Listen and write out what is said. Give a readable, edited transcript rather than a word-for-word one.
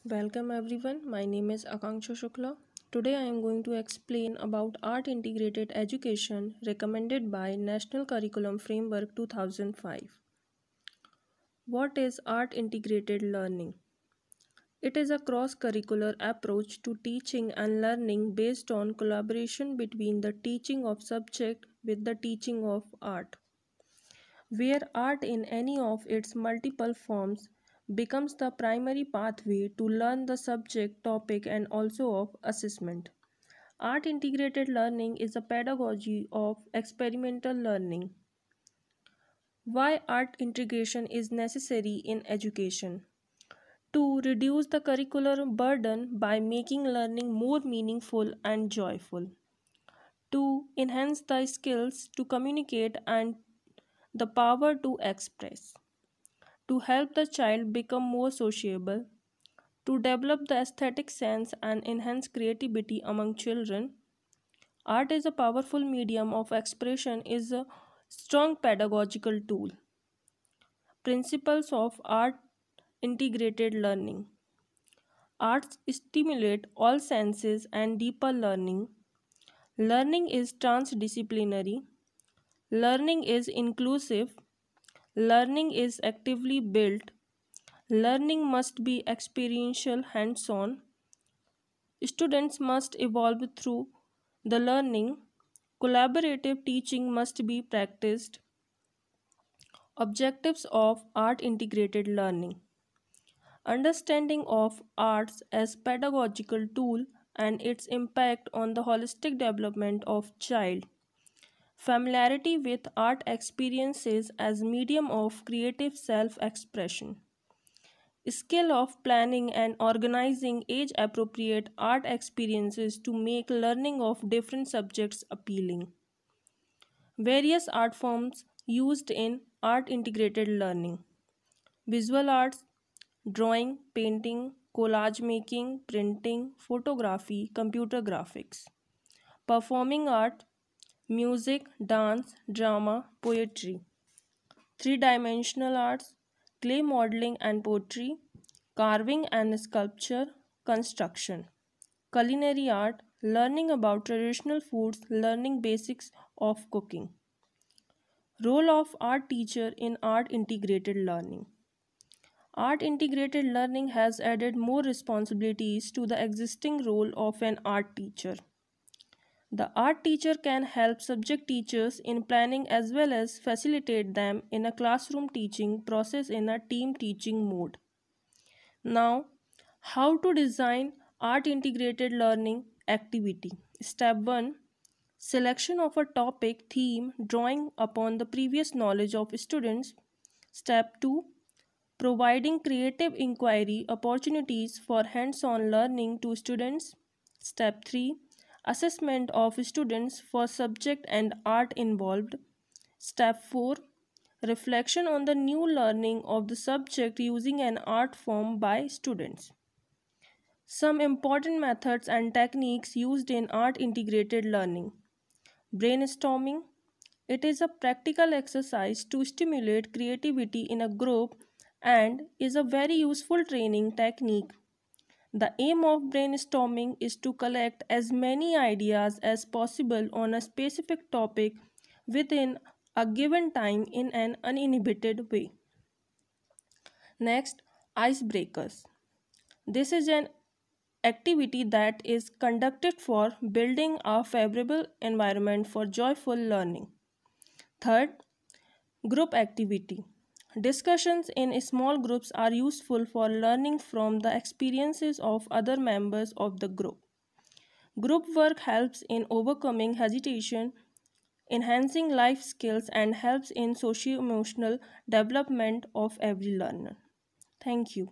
Welcome everyone. My name is Akanksha Shukla. Today I am going to explain about art integrated education recommended by National Curriculum Framework 2005. What is art integrated learning? It is a cross-curricular approach to teaching and learning based on collaboration between the teaching of subject with the teaching of art, where art in any of its multiple forms becomes the primary pathway to learn the subject, topic, and also of assessment. Art integrated learning is a pedagogy of experimental learning. Why art integration is necessary in education? To reduce the curricular burden by making learning more meaningful and joyful. To enhance the skills to communicate and the power to express. To help the child become more sociable, to develop the aesthetic sense and enhance creativity among children. Art is a powerful medium of expression is a strong pedagogical tool. Principles of art integrated learning. Arts stimulate all senses and deeper learning. Learning is transdisciplinary. Learning is inclusive. Learning is actively built. Learning must be experiential, hands on. Students must evolve through the learning. Collaborative teaching must be practiced. Objectives of art integrated learning. Understanding of arts as pedagogical tool and its impact on the holistic development of child. Familiarity with art experiences as medium of creative self-expression. Skill of planning and organizing age appropriate art experiences to make learning of different subjects appealing. Various art forms used in art integrated learning: visual arts, drawing, painting, collage making, printing, photography, computer graphics; performing art, music, dance, drama, poetry; three-dimensional arts, clay modeling and pottery, carving and sculpture, construction; culinary art, learning about traditional foods, learning basics of cooking. Role of art teacher in art integrated learning. Art integrated learning has added more responsibilities to the existing role of an art teacher. The art teacher can help subject teachers in planning as well as facilitate them in a classroom teaching process in a team teaching mode. Now, how to design art integrated learning activity. Step 1: selection of a topic theme drawing upon the previous knowledge of students. Step 2: providing creative inquiry opportunities for hands-on learning to students. Step 3: assessment of students for subject and art involved. Step 4: reflection on the new learning of the subject using an art form by students. Some important methods and techniques used in art integrated learning. Brainstorming. It is a practical exercise to stimulate creativity in a group and is a very useful training technique. The aim of brainstorming is to collect as many ideas as possible on a specific topic within a given time in an uninhibited way. Next, icebreakers. This is an activity that is conducted for building a favorable environment for joyful learning. Third, group activity. Discussions in small groups are useful for learning from the experiences of other members of the group. Group work helps in overcoming hesitation, enhancing life skills, and helps in socio-emotional development of every learner. Thank you.